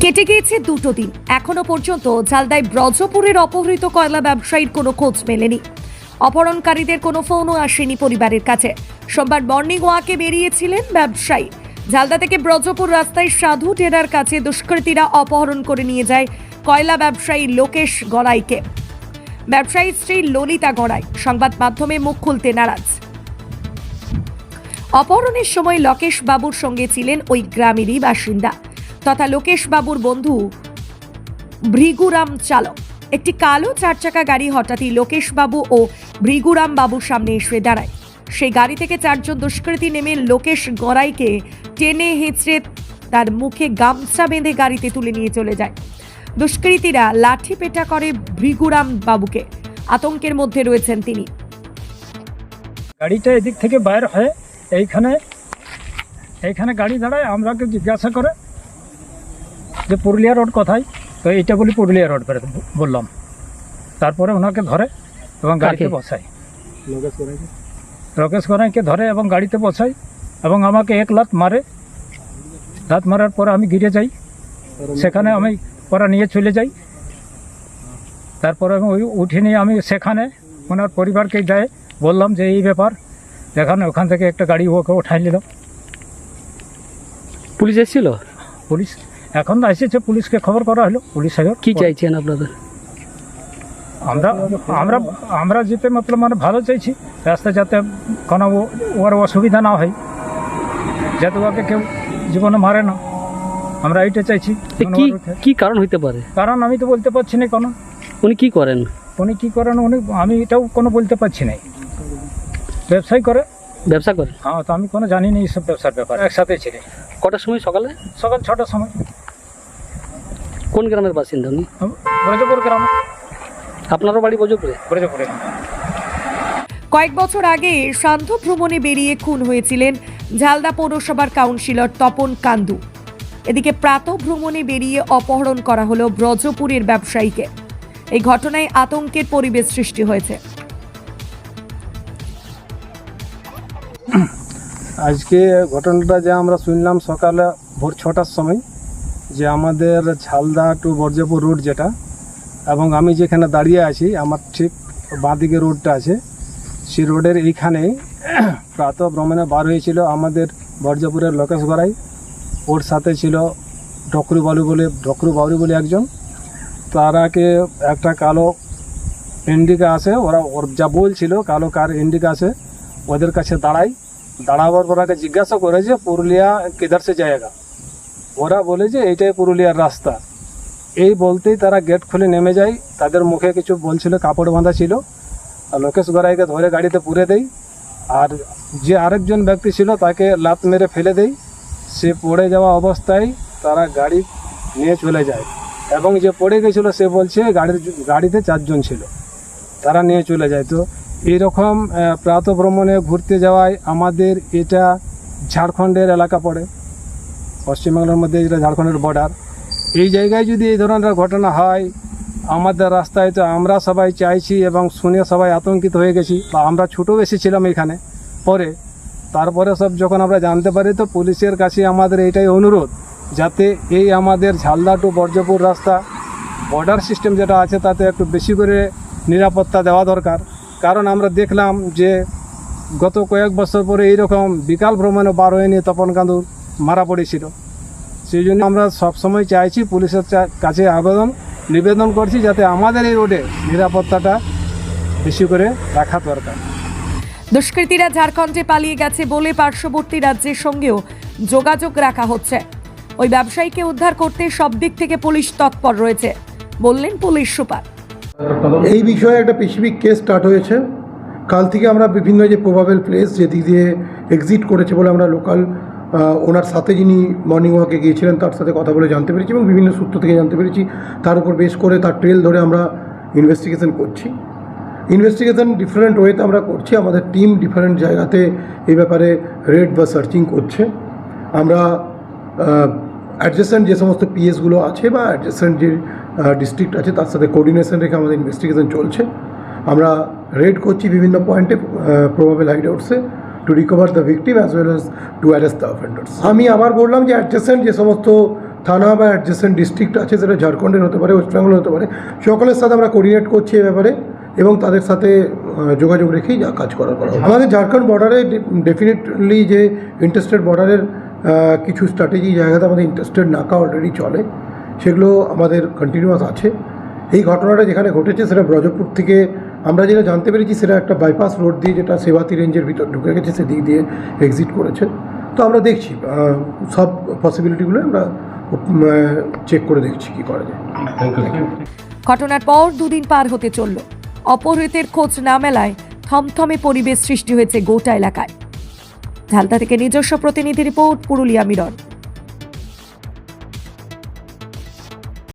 কেটে গিয়েছে দুটো দিন, এখনো পর্যন্ত ঝালদায় ব্রজপুরের অপহৃত কয়লা ব্যবসায়ীর কোনো খোঁজ মেলেনি। অপহরণকারীদের কোনো ফোনও আসেনি পরিবারের কাছে। সোমবার মর্নিং ওয়াকে বেরিয়েছিলেন ব্যবসায়ী। ঝালদা থেকে ব্রজপুর রাস্তায় সাধু টেরার কাছে দুষ্কৃতীরা অপহরণ করে নিয়ে যায় কয়লা ব্যবসায়ী লোকেশ গড়াইকে। ব্যবসায়ীর স্ত্রী ললিতা গড়াই সংবাদ মাধ্যমে মুখ খুলতে নারাজ। অপহরণের সময় লোকেশ বাবুর সঙ্গে ছিলেন ওই গ্রামেরই বাসিন্দা তথা লোকেশ বাবুর বন্ধু ভৃগুরাম চালক। একটি কালো চারচাকা গাড়ি হঠাৎই লোকেশ বাবু ও ভৃগুরাম বাবুর সামনে এসে দাঁড়ায়। সেই গাড়ি থেকে চারজন দুষ্কৃতী নেমে লোকেশ গড়াইকে টেনে হেঁচড়ে তার মুখে গামছা বেঁধে গাড়িতে তুলে নিয়ে চলে যায়। দুষ্কৃতীরা লাঠি পেটা করে ভৃগুরাম বাবুকে। আতঙ্কের মধ্যে রয়েছেন তিনি। গাড়িটা এদিক থেকে বাইর হয়ে এইখানে গাড়ি দাঁড়ায়। আমরাকে জিজ্ঞাসা করে যে পুরুলিয়া রোড কোথায়, তো এইটা বলি পুরুলিয়া রোড করে বললাম। তারপরে ওনাকে ধরে এবং গাড়িতে বসাই, লোকেশ গড়াইকে ধরে এবং গাড়িতে বসাই এবং আমাকে এক লাত মারার পরে আমি গিরে যাই। সেখানে আমি ওরা নিয়ে চলে যাই। তারপরে ওই উঠে নিয়ে আমি সেখানে ওনার পরিবারকে দেয়, বললাম যে এই ব্যাপার, দেখানো ওখান থেকে একটা গাড়ি ওকে উঠাই নিল। পুলিশ এসেছিল? পুলিশ এখন এসেছে, পুলিশকে খবর করা হলো। পুলিশ কি চাইছেন আপনাদের? আমরা যেতে মানে ভালো চাইছি, রাস্তায় যাতে কোনো ওর অসুবিধা না হয়, যাতে ওকে কেউ জীবনে মারে না, আমরা এইটা চাইছি। কি কারণ হইতে পারে? কারণ আমি তো বলতে পারছি না কোনো। উনি কি করেন? আমি এটাও কোনো বলতে পারছি না। ব্যবসা করে। হ্যাঁ, তো আমি কোনো জানি না এইসব ব্যবসার ব্যাপার। একসাথে ছিল। কটার সময়? সকাল 6টার সময়। কোন গ্রামের বাসিন্দা উনি? ব্রজপুর গ্রাম। আপনারও বাড়ি ব্রজপুরে? ব্রজপুরে। কয়েক বছর আগে সান্ধ্য ভ্রমণে বেরিয়ে খুন হয়েছিলেন ঝালদা পৌরসভার কাউন্সিলর তপন কান্দু। এদিকে প্রাতঃ ভ্রমণে বেরিয়ে অপহরণ করা হলো ব্রজপুরের ব্যবসায়ীকে। এই ঘটনায় আতঙ্কের পরিবেশ সৃষ্টি হয়েছে। আজকে ঘটনাটা যে আমরা শুনলাম সকালে ভোর 6টার সময়, যে আমাদের ঝালদা টু ব্রজপুর রোড যেটা, এবং আমি যেখানে দাঁড়িয়ে আছি আমার ঠিক বাঁদিকে রোডটা আছে, সেই রোডের এইখানে প্রাতঃ ভ্রমণে বার হয়েছিল আমাদের ব্রজপুরের লোকেশ গড়াই। ওর সাথে ছিল ঢকরু বাউরি বলে একজন। তারাকে একটা কালো ইন্ডিকা আসে, ওর যা বলছিল কালো কার ইন্ডিকা আসে, ওদের কাছে দাঁড়াবার পর ওকে জিজ্ঞাসা করে যে পুরুলিয়া কিধার সে জায়গা। ওরা বলে যে এইটাই পুরুলিয়ার রাস্তা। এই বলতেই তারা গেট খুলে নেমে যায়। তাদের মুখে কিছু বলছিল, কাপড় বাঁধা ছিল। আর লোকেশ গড়াইকে ধরে গাড়িতে পুরে দেয়। আর যে আরেকজন ব্যক্তি ছিল তাকে লাত মেরে ফেলে দেয়। সে পড়ে যাওয়া অবস্থায় তারা গাড়ি নিয়ে চলে যায় এবং যে পড়ে গেছিলো সে বলছে গাড়িতে 4 জন ছিল, তারা নিয়ে চলে যায়। তো এইরকম প্রাতঃ ভ্রমণে ঘুরতে যাওয়ায় আমাদের এটা ঝাড়খণ্ডের এলাকা পড়ে, পশ্চিমবাংলার মধ্যে এটা ঝাড়খণ্ডের বর্ডার। এই জায়গায় যদি এই ধরনের ঘটনা হয় আমাদের রাস্তায়, তো আমরা সবাই চাইছি এবং শুনে সবাই আতঙ্কিত হয়ে গেছি। বা আমরা ছুটো এসেছিলাম এখানে তারপরে সব যখন আমরা জানতে পারি, তো পুলিশের কাছে আমাদের এইটাই অনুরোধ, যাতে এই আমাদের ঝালদা টু ব্রজপুর রাস্তা বর্ডার সিস্টেম যেটা আছে তাতে একটু বেশি করে নিরাপত্তা দেওয়া দরকার। কারণ আমরা দেখলাম যে গত কয়েক বছর পরে এইরকম বিকাল ভ্রমণে বার হয়ে নিয়ে তপন কান্দু মারা পড়েছিল। সেই জন্য আমরা সবসময় চাইছি, পুলিশের কাছে নিবেদন করছি, যাতে আমাদের এই রোডে নিরাপত্তাটা বেশি করে রাখা দরকার। দুষ্কৃতীরা ঝাড়খণ্ডে পালিয়ে গেছে বলে পার্শ্ববর্তী রাজ্যের সঙ্গেও যোগাযোগ রাখা হচ্ছে। ওই ব্যবসায়ীকে উদ্ধার করতে সব দিক থেকে পুলিশ তৎপর রয়েছে, বললেন পুলিশ সুপার। এই বিষয়ে একটা স্পেসিফিক কেস স্টার্ট হয়েছে। কাল থেকে আমরা বিভিন্ন যে প্রবাবেল প্লেস যেদিক দিয়ে এক্সিট করেছে বলে আমরা লোকাল ওনার সাথে যিনি মর্নিং ওয়াকে গিয়েছিলেন তার সাথে কথা বলে জানতে পেরেছি এবং বিভিন্ন সূত্র থেকে জানতে পেরেছি। তার উপর বেস করে তার ট্রেল ধরে আমরা ইনভেস্টিগেশন করছি। ডিফারেন্ট ওয়েতে আমরা করছি। আমাদের টিম ডিফারেন্ট জায়গাতে এই ব্যাপারে রেড বা সার্চিং করছে। আমরা অ্যাডজেসেন্ট যে সমস্ত পিএসগুলো আছে বা অ্যাডজেসেন্ট যে ডিস্ট্রিক্ট আছে তার সাথে কোঅর্ডিনেশন রেখে আমাদের ইনভেস্টিগেশন চলছে। আমরা রেড করছি বিভিন্ন পয়েন্টে প্রবাবেল হাইডআউটসে to recover the victim as well as to arrest the offenders. আমি আবার বললাম যে অ্যাডজেসেন্ট যে সমস্ত থানা বা অ্যাডজেসেন্ট ডিস্ট্রিক্ট আছে, সেটা ঝাড়খণ্ডের হতে পারে, ওয়েস্ট বেঙ্গল হতে পারে, সকলের সাথে আমরা কোঅর্ডিনেট করছি এ ব্যাপারে এবং তাদের সাথে যোগাযোগ রেখেই যা কাজ করা হবে। আমাদের ঝাড়খণ্ড বর্ডারে ডেফিনেটলি যে ইন্টারস্টেট বর্ডারের কিছু স্ট্র্যাটেজি জায়গাতে আমাদের ইন্টারস্টেট নাকা অলরেডি চলে, সেগুলো আমাদের কন্টিনিউয়াস আছে। এই ঘটনাটা যেখানে ঘটেছে সেটা ব্রজপুর থেকে আমরা যেটা জানতে পেরেছি, সেটা একটা বাইপাস রোড দিয়ে, যেটা সেবাতি রেঞ্জের ভিতর ঢুকে গেছে, সেদিক দিয়ে এক্সিট করেছে। তো আমরা দেখছি সব পসিবিলিটিগুলো আমরা চেক করে দেখছি কী করা যায়। ঘটনার পর দুদিন পার হতে চলল, অপহৃতের খোঁজ না মেলায় থমথমে পরিবেশ সৃষ্টি হয়েছে গোটা এলাকায়। ঝালদা থেকে নিজস্ব প্রতিনিধি রিপোর্ট, পুরুলিয়া মিরর।